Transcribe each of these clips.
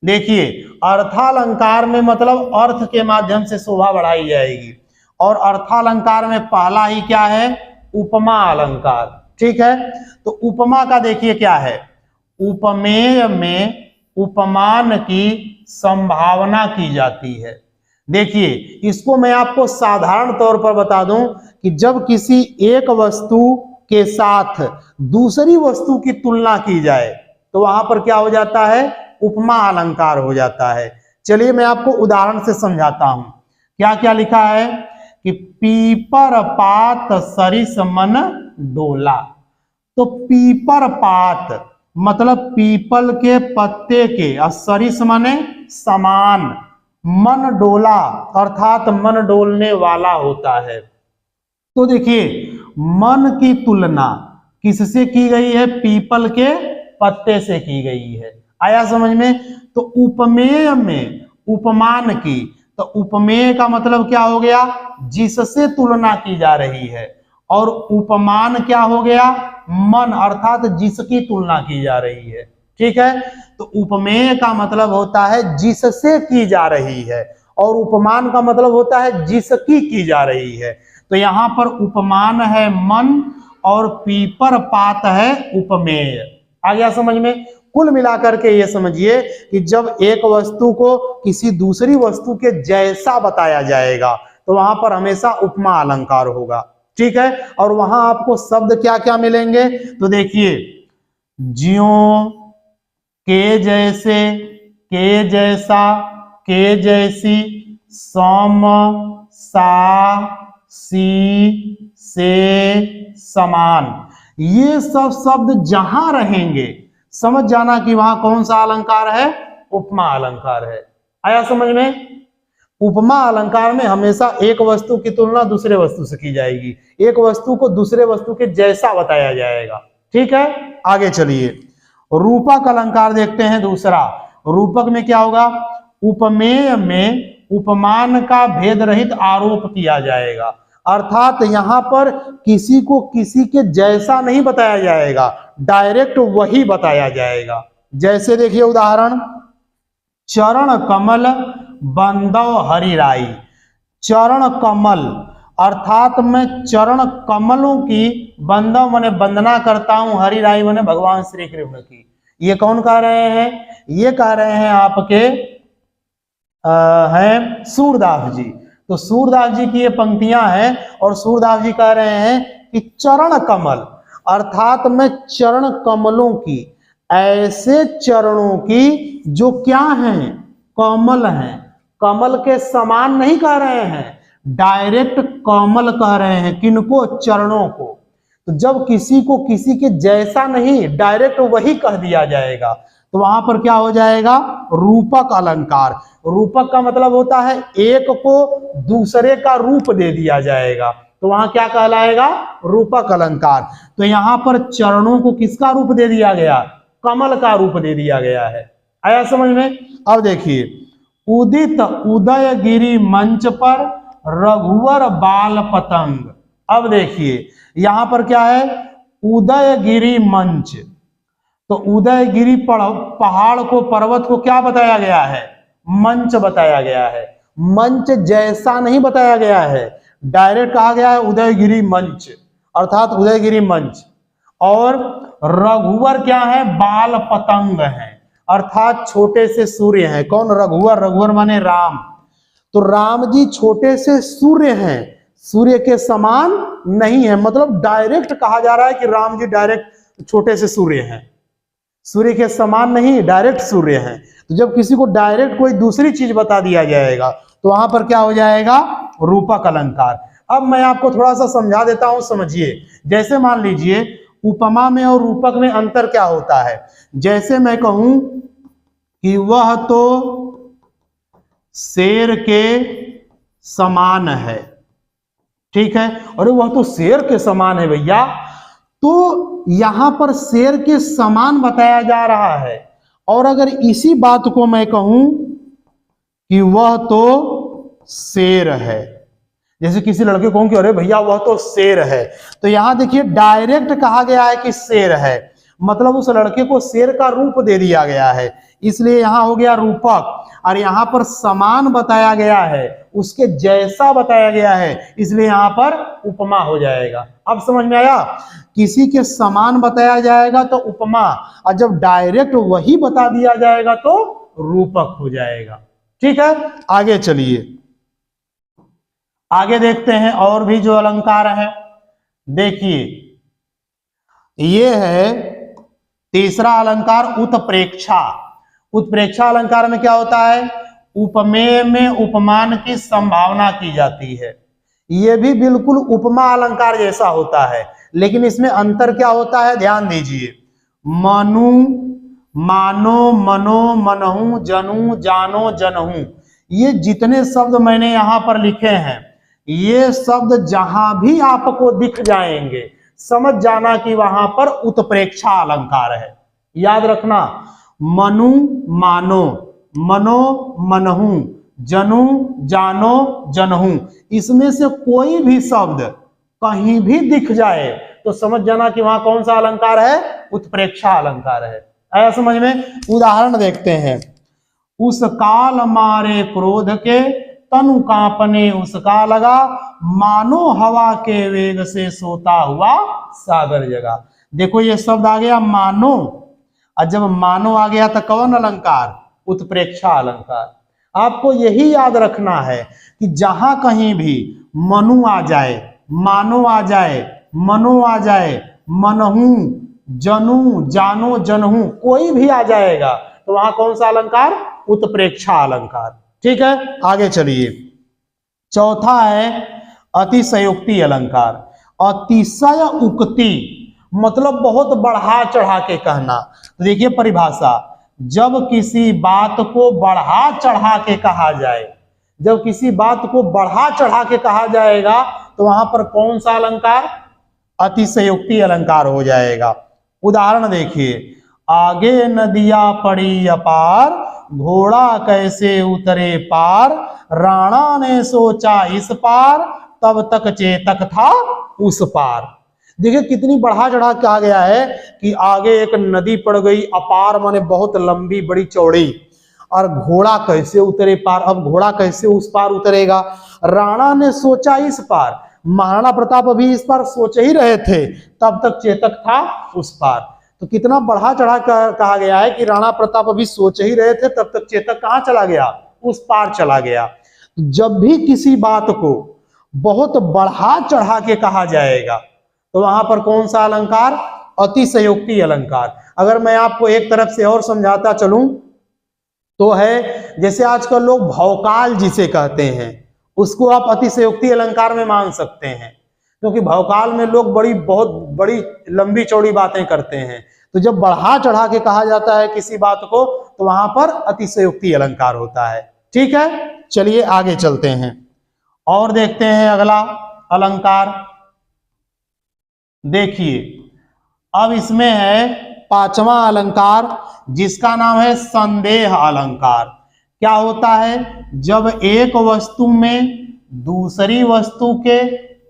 देखिए अर्थालंकार में मतलब अर्थ के माध्यम से शोभा बढ़ाई जाएगी, और अर्थालंकार में पहला ही क्या है, उपमा अलंकार। ठीक है, तो उपमा का देखिए क्या है, उपमेय में उपमान की संभावना की जाती है। देखिए इसको मैं आपको साधारण तौर पर बता दूं कि जब किसी एक वस्तु के साथ दूसरी वस्तु की तुलना की जाए तो वहां पर क्या हो जाता है, उपमा अलंकार हो जाता है। चलिए मैं आपको उदाहरण से समझाता हूं। क्या क्या लिखा है कि पीपर पात सरिस मन डोला। तो पीपर पात मतलब पीपल के पत्ते के, और सरिस माने समान, मन डोला अर्थात मन डोलने वाला होता है। तो देखिए मन की तुलना किससे की गई है, पीपल के पत्ते से की गई है। आया समझ में? तो उपमेय में उपमान की, तो उपमेय का मतलब क्या हो गया, जिससे तुलना की जा रही है, और उपमान क्या हो गया, मन अर्थात जिसकी तुलना की जा रही है। ठीक है, तो उपमेय का मतलब होता है जिससे की जा रही है, और उपमान का मतलब होता है जिसकी की जा रही है। तो यहां पर उपमान है मन और पीपर पात है उपमेय। आ गया समझ में? कुल मिलाकर के ये समझिए कि जब एक वस्तु को किसी दूसरी वस्तु के जैसा बताया जाएगा तो वहां पर हमेशा उपमा अलंकार होगा। ठीक है, और वहां आपको शब्द क्या क्या मिलेंगे, तो देखिए ज्यों, के जैसे, के जैसा, के जैसी, सम, सा, सी, से, समान, ये सब शब्द जहां रहेंगे समझ जाना कि वहां कौन सा अलंकार है, उपमा अलंकार है। आया समझ में? उपमा अलंकार में हमेशा एक वस्तु की तुलना दूसरे वस्तु से की जाएगी, एक वस्तु को दूसरे वस्तु के जैसा बताया जाएगा। ठीक है, आगे चलिए रूपक अलंकार देखते हैं दूसरा। रूपक में क्या होगा, उपमेय में उपमान का भेद रहित आरोप किया जाएगा, अर्थात यहां पर किसी को किसी के जैसा नहीं बताया जाएगा, डायरेक्ट वही बताया जाएगा। जैसे देखिए उदाहरण, चरण कमल बंदव हरिराई। चरण कमल अर्थात मैं चरण कमलों की, बंदव माने वंदना करता हूं, हरिराई माने भगवान श्री कृष्ण की। ये कौन कह रहे हैं, ये कह रहे हैं आपके हैं सूरदास जी। तो सूरदास जी की ये पंक्तियां हैं, और सूरदास जी कह रहे हैं कि चरण कमल अर्थात मैं चरण कमलों की, ऐसे चरणों की जो क्या हैं, कमल हैं, कमल के समान नहीं कह रहे हैं, डायरेक्ट कमल कह रहे हैं। किनको, चरणों को। तो जब किसी को किसी के जैसा नहीं, डायरेक्ट वही कह दिया जाएगा, तो वहां पर क्या हो जाएगा, रूपक अलंकार। रूपक का मतलब होता है एक को दूसरे का रूप दे दिया जाएगा, तो वहां क्या कहलाएगा, रूपक अलंकार। तो यहां पर चरणों को किसका रूप दे दिया गया, कमल का रूप दे दिया गया है। आया समझ में? अब देखिए उदित उदयगिरी मंच पर रघुवर बाल पतंग। अब देखिए यहां पर क्या है, उदयगिरी मंच। तो उदयगिरी पहाड़ को, पर्वत को क्या बताया गया है, मंच बताया गया है। मंच जैसा नहीं बताया गया है, डायरेक्ट कहा गया है उदयगिरी मंच, अर्थात उदयगिरी मंच। और रघुवर क्या है, बाल पतंग है, अर्थात छोटे से सूर्य है। कौन, रघुवर, रघुवर माने राम। तो राम जी छोटे से सूर्य हैं, सूर्य के समान नहीं है, मतलब डायरेक्ट कहा जा रहा है कि राम जी डायरेक्ट छोटे से सूर्य हैं, सूर्य के समान नहीं, डायरेक्ट सूर्य हैं। तो जब किसी को डायरेक्ट कोई दूसरी चीज बता दिया जाएगा तो वहां पर क्या हो जाएगा, रूपक अलंकार। अब मैं आपको थोड़ा सा समझा देता हूं, समझिए। जैसे मान लीजिए उपमा में और रूपक में अंतर क्या होता है। जैसे मैं कहूं कि वह तो शेर के समान है, ठीक है, अरे वह तो शेर के समान है भैया, तो यहां पर शेर के समान बताया जा रहा है। और अगर इसी बात को मैं कहूं कि वह तो शेर है, जैसे किसी लड़के को कहूं कि अरे भैया वह तो शेर है, तो यहां देखिए डायरेक्ट कहा गया है कि शेर है, मतलब उस लड़के को शेर का रूप दे दिया गया है, इसलिए यहाँ हो गया रूपक। और यहाँ पर समान बताया गया है, उसके जैसा बताया गया है, इसलिए यहाँ पर उपमा हो जाएगा। अब समझ में आया, किसी के समान बताया जाएगा तो उपमा, और जब डायरेक्ट वही बता दिया जाएगा तो रूपक हो जाएगा। ठीक है, आगे चलिए, आगे देखते हैं और भी जो अलंकार हैं। देखिए ये है तीसरा अलंकार उत्प्रेक्षा। उत्प्रेक्षा अलंकार में क्या होता है, उपमेय में उपमान की संभावना की जाती है। यह भी बिल्कुल उपमा अलंकार जैसा होता है, लेकिन इसमें अंतर क्या होता है, ध्यान दीजिए। मनु, मानो, मनो, मनहु, जनु, जानो, जनहु, ये जितने शब्द मैंने यहां पर लिखे हैं, ये शब्द जहां भी आपको दिख जाएंगे समझ जाना कि वहां पर उत्प्रेक्षा अलंकार है। याद रखना, मनु मानो, मनो मनहु, जनु जानो जनहु, इसमें से कोई भी शब्द कहीं भी दिख जाए तो समझ जाना कि वहां कौन सा अलंकार है, उत्प्रेक्षा अलंकार है। आया समझ में? उदाहरण देखते हैं। उस काल मारे क्रोध के, तनु कांपने उसका लगा, मानो हवा के वेग से सोता हुआ सागर जगा। देखो ये शब्द आ गया मानो, और जब मानो आ गया तो कौन अलंकार, उत्प्रेक्षा अलंकार। आपको यही याद रखना है कि जहां कहीं भी मनु आ जाए, मानो आ जाए, मनो आ जाए, मनहु, जनु, जानो, जनहु, कोई भी आ जाएगा तो वहां कौन सा अलंकार, उत्प्रेक्षा अलंकार। ठीक है, आगे चलिए। चौथा है अतिशयोक्ति अलंकार। अतिशय उक्ति मतलब बहुत बढ़ा चढ़ा के कहना। तो देखिए परिभाषा, जब किसी बात को बढ़ा चढ़ा के कहा जाए, जब किसी बात को बढ़ा चढ़ा के कहा जाएगा तो वहां पर कौन सा अलंकार, अतिशयोक्ति अलंकार हो जाएगा। उदाहरण देखिए, आगे नदियां पड़ी अपार, घोड़ा कैसे उतरे पार, राणा ने सोचा इस पार, तब तक चेतक था उस पार। देखिए कितनी बढ़ा चढ़ा कहा गया है कि आगे एक नदी पड़ गई, अपार माने बहुत लंबी बड़ी चौड़ी, और घोड़ा कैसे उतरे पार, अब घोड़ा कैसे उस पार उतरेगा। राणा ने सोचा इस पार, महाराणा प्रताप अभी इस पार सोच ही रहे थे, तब तक चेतक था उस पार। तो कितना बढ़ा चढ़ा कहा गया है कि राणा प्रताप अभी सोच ही रहे थे, तब तक चेतक कहाँ चला गया, उस पार चला गया। जब भी किसी बात को बहुत बढ़ा चढ़ा के कहा जाएगा तो वहां पर कौन सा अलंकार, अतिशयोक्ति अलंकार। अगर मैं आपको एक तरफ से और समझाता चलूं तो है, जैसे आजकल लोग भौकाल जिसे कहते हैं, उसको आप अतिशयोक्ति अलंकार में मान सकते हैं, क्योंकि भौकाल में लोग बहुत बड़ी लंबी चौड़ी बातें करते हैं। तो जब बढ़ा चढ़ा के कहा जाता है किसी बात को तो वहां पर अतिशयोक्ति अलंकार होता है। ठीक है, चलिए आगे चलते हैं और देखते हैं अगला अलंकार। देखिए अब इसमें है पांचवा अलंकार, जिसका नाम है संदेह अलंकार। क्या होता है, जब एक वस्तु में दूसरी वस्तु के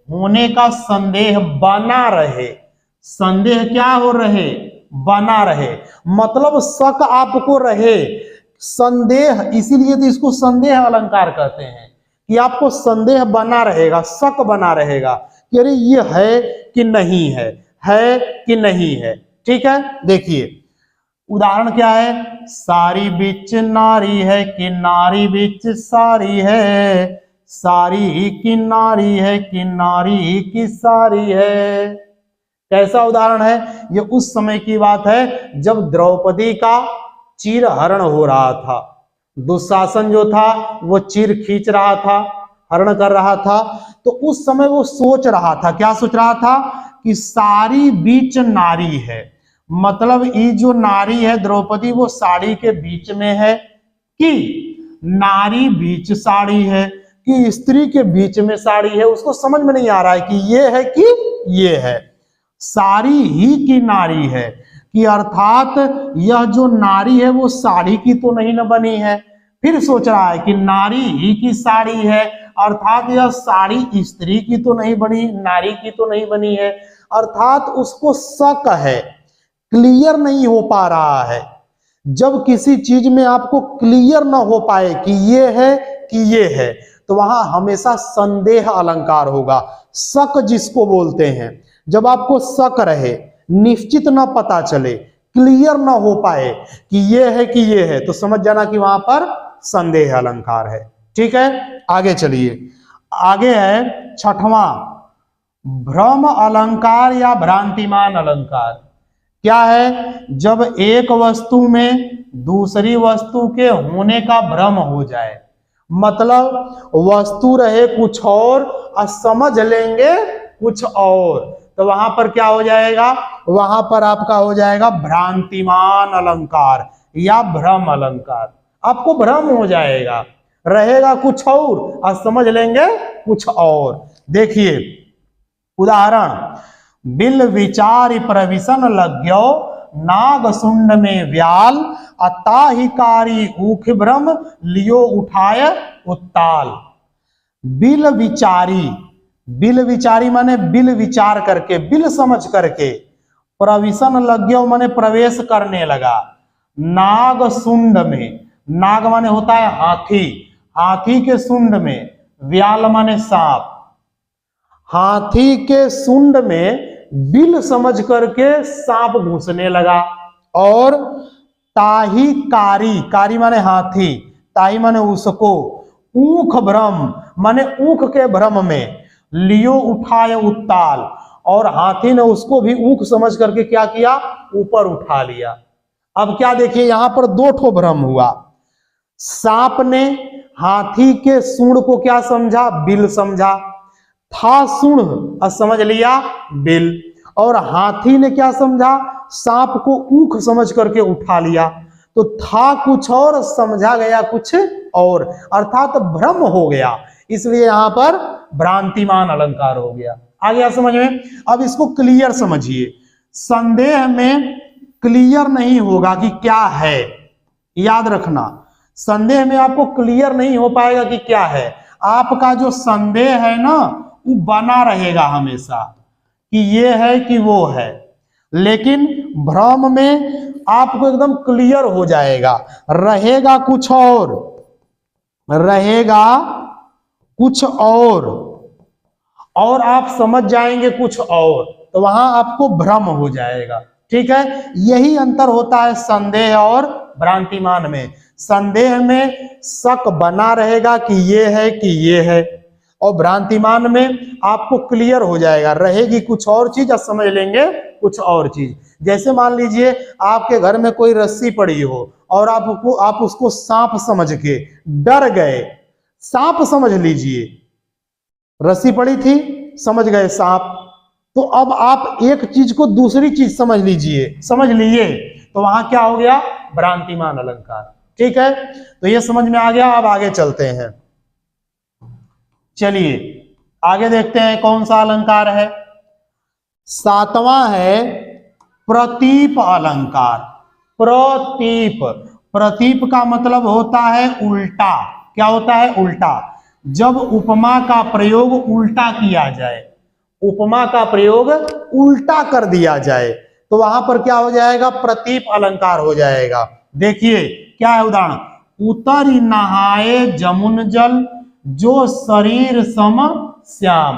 होने का संदेह बना रहे, संदेह क्या हो रहे, बना रहे, मतलब शक आपको रहे, संदेह, इसीलिए तो इसको संदेह अलंकार कहते हैं कि आपको संदेह बना रहेगा, शक बना रहेगा कि अरे ये है कि नहीं है कि नहीं है। ठीक है, देखिए उदाहरण क्या है, सारी बिच नारी है कि नारी बिच सारी है, सारी की नारी है कि नारी की सारी है। कैसा उदाहरण है, ये उस समय की बात है जब द्रौपदी का चीरहरण हो रहा था। दुशासन जो था वो चीर खींच रहा था, हरण कर रहा था, तो उस समय वो सोच रहा था, क्या सोच रहा था कि सारी बीच नारी है, मतलब ये जो नारी है द्रौपदी वो साड़ी के बीच में है, कि नारी बीच साड़ी है, कि स्त्री के बीच में साड़ी है। उसको समझ में नहीं आ रहा है कि ये है कि ये है, सारी ही की नारी है, कि अर्थात यह जो नारी है वो साड़ी की तो नहीं न बनी है। फिर सोच रहा है कि नारी ही की साड़ी है, अर्थात यह साड़ी स्त्री की तो नहीं बनी, नारी की तो नहीं बनी है, अर्थात उसको शक है क्लियर नहीं हो पा रहा है। जब किसी चीज में आपको क्लियर ना हो पाए कि ये है कि ये है, तो वहां हमेशा संदेह अलंकार होगा। शक जिसको बोलते हैं, जब आपको शक रहे, निश्चित ना पता चले, क्लियर ना हो पाए कि ये है कि ये है, तो समझ जाना कि वहां पर संदेह अलंकार है। ठीक है, आगे चलिए। आगे है छठवां, भ्रम अलंकार या भ्रांतिमान अलंकार। क्या है? जब एक वस्तु में दूसरी वस्तु के होने का भ्रम हो जाए, मतलब वस्तु रहे कुछ और समझ लेंगे कुछ और, तो वहां पर क्या हो जाएगा? वहां पर आपका हो जाएगा भ्रांतिमान अलंकार या भ्रम अलंकार। आपको भ्रम हो जाएगा, रहेगा कुछ और समझ लेंगे कुछ और। देखिए उदाहरण, बिल विचार प्रविशन लग्यो नाग सुंड में व्याल, अताहिकारी ऊख भ्रम लियो उठाय उत्ताल। बिल विचारी, बिल विचारी माने बिल विचार करके, बिल समझ करके, प्रविशन लग्यो माने प्रवेश करने लगा, नाग सुंड में, नाग माने होता है हाथी, हाथी के सुंड में, व्याल माने सांप, हाथी के सुंड में बिल समझ करके सांप घुसने लगा। और ताही कारी, कारी माने हाथी, ताही माने उसको, ऊख भ्रम माने ऊख के भ्रम में, लियो उठाए उत्ताल, और हाथी ने उसको भी ऊख समझ करके क्या किया? ऊपर उठा लिया। अब क्या देखिए, यहां पर दो ठो भ्रम हुआ। सांप ने हाथी के सूंड को क्या समझा? बिल समझा, था सूंड समझ लिया बिल, और हाथी ने क्या समझा? सांप को ऊख समझ करके उठा लिया। तो था कुछ और, समझा गया कुछ और, अर्थात भ्रम हो गया, इसलिए यहां पर भ्रांतिमान अलंकार हो गया। आ गया समझ में? अब इसको क्लियर समझिए। संदेह में क्लियर नहीं होगा कि क्या है, याद रखना, संदेह में आपको क्लियर नहीं हो पाएगा कि क्या है। आपका जो संदेह है ना, वो बना रहेगा हमेशा कि ये है कि वो है, लेकिन भ्रम में आपको एकदम क्लियर हो जाएगा, रहेगा कुछ और, रहेगा कुछ और आप समझ जाएंगे कुछ और, तो वहां आपको भ्रम हो जाएगा। ठीक है, यही अंतर होता है संदेह और भ्रांतिमान में। संदेह में शक बना रहेगा कि ये है कि ये है, और भ्रांतिमान में आपको क्लियर हो जाएगा, रहेगी कुछ और चीज और समझ लेंगे कुछ और चीज। जैसे मान लीजिए आपके घर में कोई रस्सी पड़ी हो और आप उसको सांप समझ के डर गए, सांप समझ लीजिए, रस्सी पड़ी थी समझ गए सांप, तो अब आप एक चीज को दूसरी चीज समझ लीजिए, समझ लिए, तो वहां क्या हो गया? भ्रांतिमान अलंकार। ठीक है, तो ये समझ में आ गया। अब आगे चलते हैं, चलिए आगे देखते हैं कौन सा अलंकार है। सातवां है प्रतीप अलंकार। प्रतीप, प्रतीप का मतलब होता है उल्टा। क्या होता है? उल्टा। जब उपमा का प्रयोग उल्टा किया जाए, उपमा का प्रयोग उल्टा कर दिया जाए, तो वहां पर क्या हो जाएगा? प्रतीप अलंकार हो जाएगा। देखिए क्या है उदाहरण, उतरी नहाए जमुन जल, जो शरीर सम श्याम।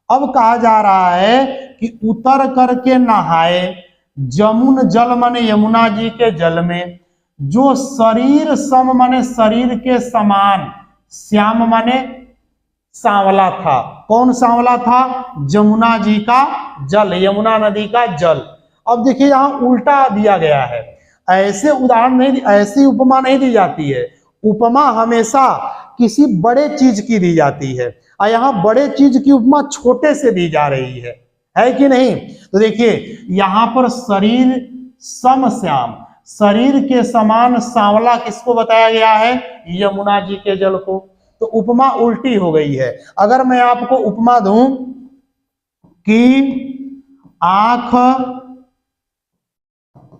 अब कहा जा रहा है कि उतर करके नहाए, जमुन जल माने यमुना जी के जल में, जो शरीर सम माने शरीर के समान, श्याम माने सांवला था। कौन सांवला था? जमुना जी का जल, यमुना नदी का जल। अब देखिए यहां उल्टा दिया गया है, ऐसे उदाहरण नहीं, ऐसी उपमा नहीं दी जाती है। उपमा हमेशा किसी बड़े चीज की दी जाती है, और यहां बड़े चीज की उपमा छोटे से दी जा रही है कि नहीं? तो देखिए यहां पर शरीर सम श्याम, शरीर के समान सांवला किसको बताया गया है? यमुना जी के जल को। तो उपमा उल्टी हो गई है। अगर मैं आपको उपमा दूं कि आंख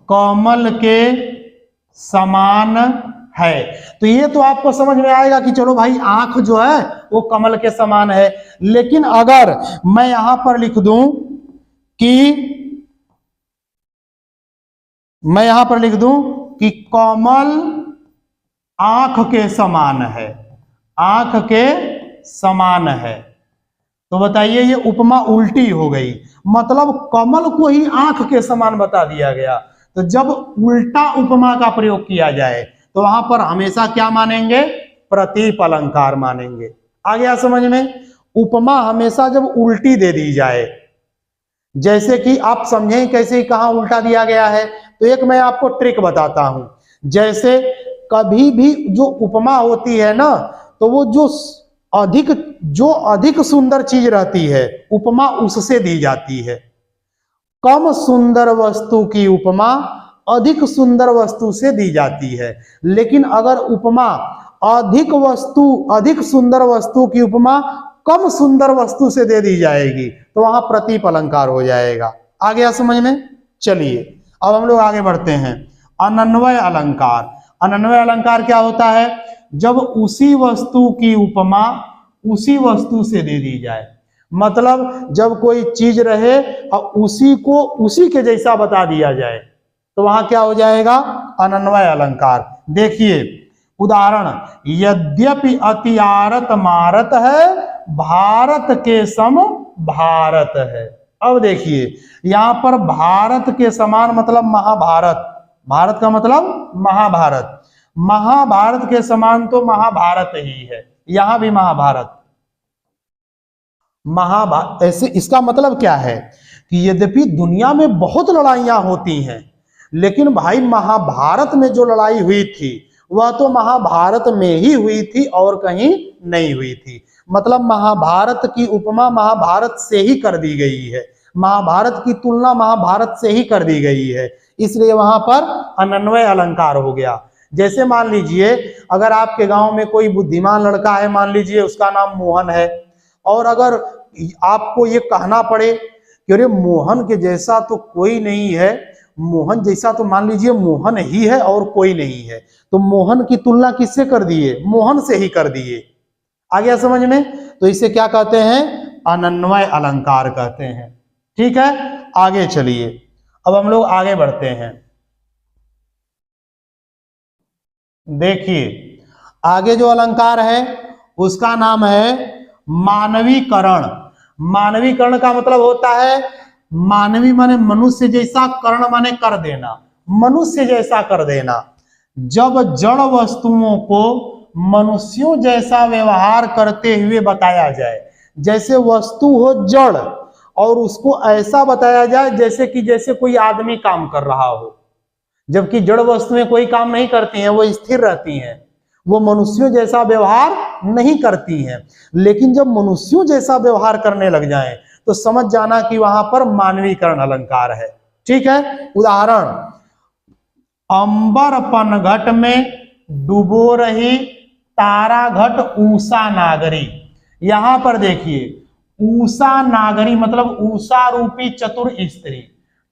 कमल के समान है, तो ये तो आपको समझ में आएगा कि चलो भाई आंख जो है वो कमल के समान है। लेकिन अगर मैं यहां पर लिख दूं कि मैं यहां पर लिख दूं कि कमल आंख के समान है, आंख के समान है। तो बताइए ये उपमा उल्टी हो गई, मतलब कमल को ही आंख के समान बता दिया गया। तो जब उल्टा उपमा का प्रयोग किया जाए तो वहां पर हमेशा क्या मानेंगे, प्रतीप अलंकार मानेंगे। आ गया समझ में। उपमा हमेशा जब उल्टी दे दी जाए, जैसे कि आप समझें कैसे कहां उल्टा दिया गया है, तो एक मैं आपको ट्रिक बताता हूं। जैसे कभी भी जो उपमा होती है ना, तो वो जो अधिक सुंदर चीज रहती है उपमा उससे दी जाती है। कम सुंदर वस्तु की उपमा अधिक सुंदर वस्तु से दी जाती है। लेकिन अगर उपमा अधिक सुंदर वस्तु की उपमा कम सुंदर वस्तु से दे दी जाएगी तो वहां प्रतीप अलंकार हो जाएगा। आ गया समझ में। चलिए अब हम लोग आगे बढ़ते हैं। अनन्वय अलंकार। अनन्वय अलंकार क्या होता है, जब उसी वस्तु की उपमा उसी वस्तु से दे दी जाए। मतलब जब कोई चीज रहे और उसी को उसी के जैसा बता दिया जाए तो वहां क्या हो जाएगा, अनन्वय अलंकार। देखिए उदाहरण, यद्यपि अति आरत मारत है, भारत के सम भारत है। अब देखिए यहां पर भारत के समान मतलब महाभारत, भारत का मतलब महाभारत, महाभारत के समान तो महाभारत ही है, यहां भी महाभारत। महाभारत ऐसे इसका मतलब क्या है कि यद्यपि दुनिया में बहुत लड़ाइयां होती हैं, लेकिन भाई महाभारत में जो लड़ाई हुई थी वह तो महाभारत में ही हुई थी और कहीं नहीं हुई थी। मतलब महाभारत की उपमा महाभारत से ही कर दी गई है, महाभारत की तुलना महाभारत से ही कर दी गई है, इसलिए वहां पर अनन्वय अलंकार हो गया। जैसे मान लीजिए अगर आपके गांव में कोई बुद्धिमान लड़का है, मान लीजिए उसका नाम मोहन है, और अगर आपको ये कहना पड़े कि अरे मोहन के जैसा तो कोई नहीं है, मोहन जैसा तो मान लीजिए मोहन ही है और कोई नहीं है, तो मोहन की तुलना किससे कर दिए, मोहन से ही कर दिए। आ गया समझ में। तो इसे क्या कहते हैं, अनन्वय अलंकार कहते हैं। ठीक है आगे चलिए, अब हम लोग आगे बढ़ते हैं। देखिए आगे जो अलंकार है उसका नाम है मानवीकरण। मानवीकरण का मतलब होता है, मानवी माने मनुष्य जैसा, कर्ण माने कर देना, मनुष्य जैसा कर देना। जब जड़ वस्तुओं को मनुष्यों जैसा व्यवहार करते हुए बताया जाए, जैसे वस्तु हो जड़ और उसको ऐसा बताया जाए जैसे कोई आदमी काम कर रहा हो, जबकि जड़ वस्तुएं कोई काम नहीं करती हैं, वो स्थिर रहती हैं, वो मनुष्यों जैसा व्यवहार नहीं करती हैं। लेकिन जब मनुष्यों जैसा व्यवहार करने लग जाएं तो समझ जाना कि वहां पर मानवीकरण अलंकार है। ठीक है उदाहरण, अंबर पनघट में डूबो रही तारा घट उषा नागरी। यहां पर देखिए उषा नागरी मतलब उषा रूपी चतुर स्त्री।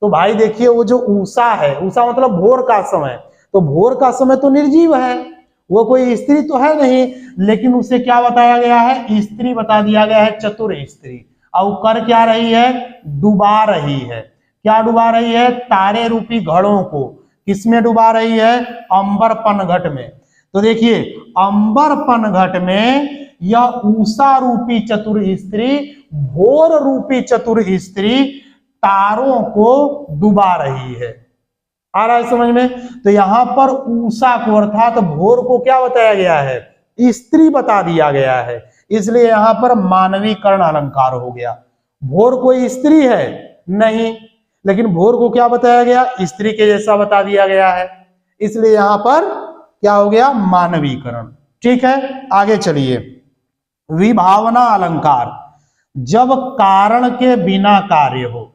तो भाई देखिए वो जो उषा है, उषा मतलब भोर का समय, तो भोर का समय तो निर्जीव है, वो कोई स्त्री तो है नहीं, लेकिन उसे क्या बताया गया है, स्त्री बता दिया गया है, चतुर स्त्री। और कर क्या रही है, डुबा रही है। क्या डुबा रही है, तारे रूपी घड़ों को। किसमें डुबा रही है, अंबर पनघट में। तो देखिए अंबर पनघट में यह उषा रूपी चतुर स्त्री, भोर रूपी चतुर स्त्री तारों को डुबा रही है। आ रहा है समझ में। तो यहां पर उषा को अर्थात भोर को क्या बताया गया है, स्त्री बता दिया गया है, इसलिए यहां पर मानवीकरण अलंकार हो गया। भोर कोई स्त्री है नहीं, लेकिन भोर को क्या बताया गया, स्त्री के जैसा बता दिया गया है, इसलिए यहां पर क्या हो गया, मानवीकरण। ठीक है आगे चलिए। विभावना अलंकार, जब कारण के बिना कार्य हो,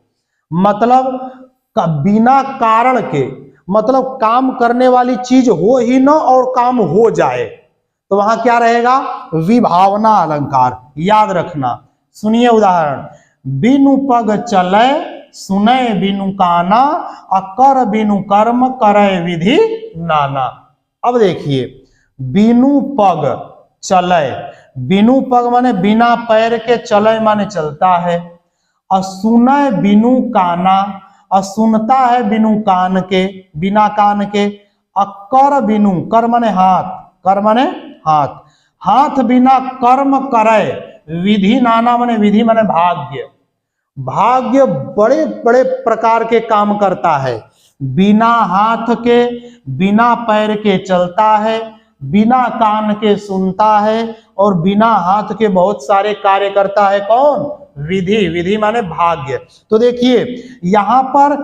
मतलब बिना कारण के, मतलब काम करने वाली चीज हो ही ना और काम हो जाए, तो वहां क्या रहेगा, विभावना अलंकार। याद रखना, सुनिए उदाहरण, बिनु पग चले सुने बिनु काना, अकर बिनु कर्म करे विधि नाना। अब देखिए बिनु पग चले, बिनु पग माने बिना पैर के, चले माने चलता है, और सुने बिनु काना, और सुनता है बिनु कान के, बिना कान के। कर बिनु, कर माने हाथ, कर माने हाथ, हाथ बिना कर्म करे, विधि नाना माने विधि माने भाग्य, भाग्य बड़े बड़े प्रकार के काम करता है। बिना हाथ के, बिना पैर के चलता है, बिना कान के सुनता है और बिना हाथ के बहुत सारे कार्य करता है। कौन? विधि, विधि माने भाग्य। तो देखिए यहां पर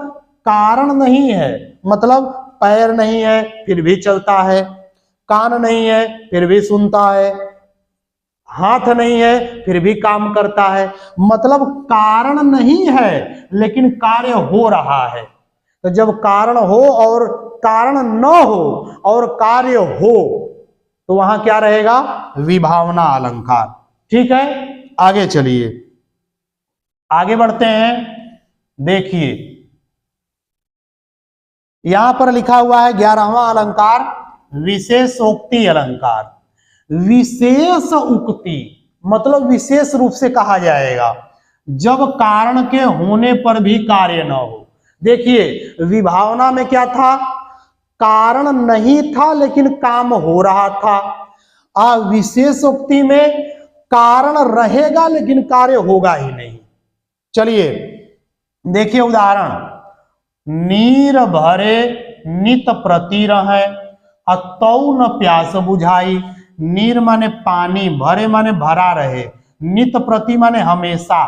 कारण नहीं है, मतलब पैर नहीं है फिर भी चलता है, कान नहीं है फिर भी सुनता है, हाथ नहीं है फिर भी काम करता है, मतलब कारण नहीं है लेकिन कार्य हो रहा है। तो जब कारण हो और कारण न हो और कार्य हो तो वहां क्या रहेगा? विभावना अलंकार। ठीक है, आगे चलिए, आगे बढ़ते हैं। देखिए यहां पर लिखा हुआ है 11वां अलंकार विशेषोक्ति अलंकार। विशेष उक्ति मतलब विशेष रूप से कहा जाएगा जब कारण के होने पर भी कार्य न हो। देखिए विभावना में क्या था? कारण नहीं था लेकिन काम हो रहा था। विशेषोक्ति में कारण रहेगा लेकिन कार्य होगा ही नहीं। चलिए देखिए उदाहरण, नीर भरे नित प्रति रहे, अतौ न प्यास बुझाई। नीर माने पानी, भरे माने भरा रहे, नित प्रति माने हमेशा,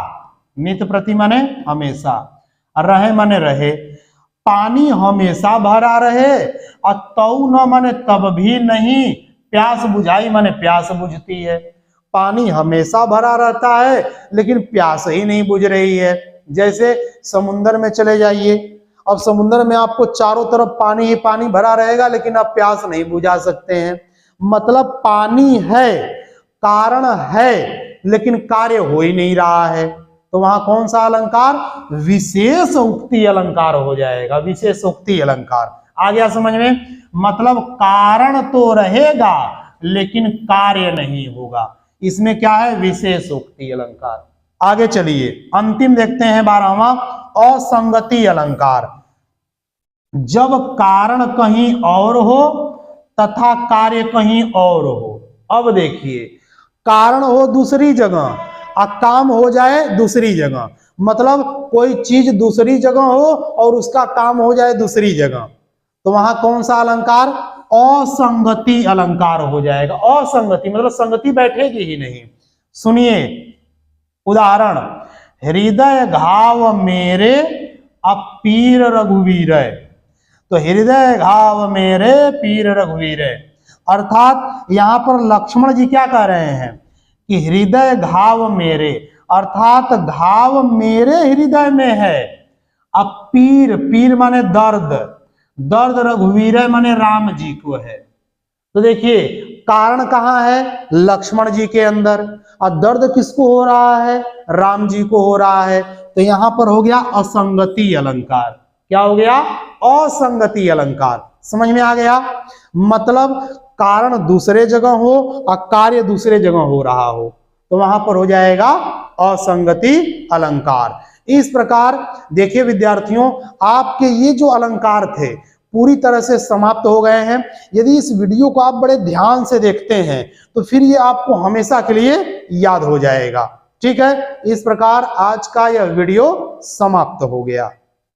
नित प्रति माने हमेशा, रहे माने रहे। पानी हमेशा भरा रहे, अतौ न माने तब भी नहीं, प्यास बुझाई माने प्यास बुझती है। पानी हमेशा भरा रहता है लेकिन प्यास ही नहीं बुझ रही है। जैसे समुद्र में चले जाइए, अब समुद्र में आपको चारों तरफ पानी ही पानी भरा रहेगा लेकिन आप प्यास नहीं बुझा सकते हैं। मतलब पानी है, कारण है लेकिन कार्य हो ही नहीं रहा है। तो वहां कौन सा अलंकार? विशेष उक्ति अलंकार हो जाएगा, विशेष उक्ति अलंकार। आ गया समझ में? मतलब कारण तो रहेगा लेकिन कार्य नहीं होगा, इसमें क्या है? विशेष उक्ति अलंकार। आगे चलिए अंतिम देखते हैं 12वां असंगति अलंकार। जब कारण कहीं और हो तथा कार्य कहीं और हो। अब देखिए कारण हो दूसरी जगह और काम हो जाए दूसरी जगह, मतलब कोई चीज दूसरी जगह हो और उसका काम हो जाए दूसरी जगह, तो वहां कौन सा अलंकार? असंगति अलंकार हो जाएगा। असंगति मतलब संगति बैठेगी ही नहीं। सुनिए उदाहरण, हृदय घाव मेरे अब पीर रघुवीर। तो हृदय घाव मेरे पीर रघुवीर, अर्थात यहां पर लक्ष्मण जी क्या कह रहे हैं कि हृदय घाव मेरे, अर्थात घाव मेरे हृदय में है। अब पीर, पीर माने दर्द, दर्द रघुवीर माने राम जी को है। तो देखिए कारण कहां है? लक्ष्मण जी के अंदर, और दर्द किसको हो रहा है? राम जी को हो रहा है। तो यहां पर हो गया असंगति अलंकार। क्या हो गया? असंगति अलंकार। समझ में आ गया? मतलब कारण दूसरे जगह हो और कार्य दूसरे जगह हो रहा हो तो वहां पर हो जाएगा असंगति अलंकार। इस प्रकार देखिए विद्यार्थियों, आपके ये जो अलंकार थे पूरी तरह से समाप्त हो गए हैं। यदि इस वीडियो को आप बड़े ध्यान से देखते हैं तो फिर ये आपको हमेशा के लिए याद हो जाएगा। ठीक है, इस प्रकार आज का यह वीडियो समाप्त हो गया।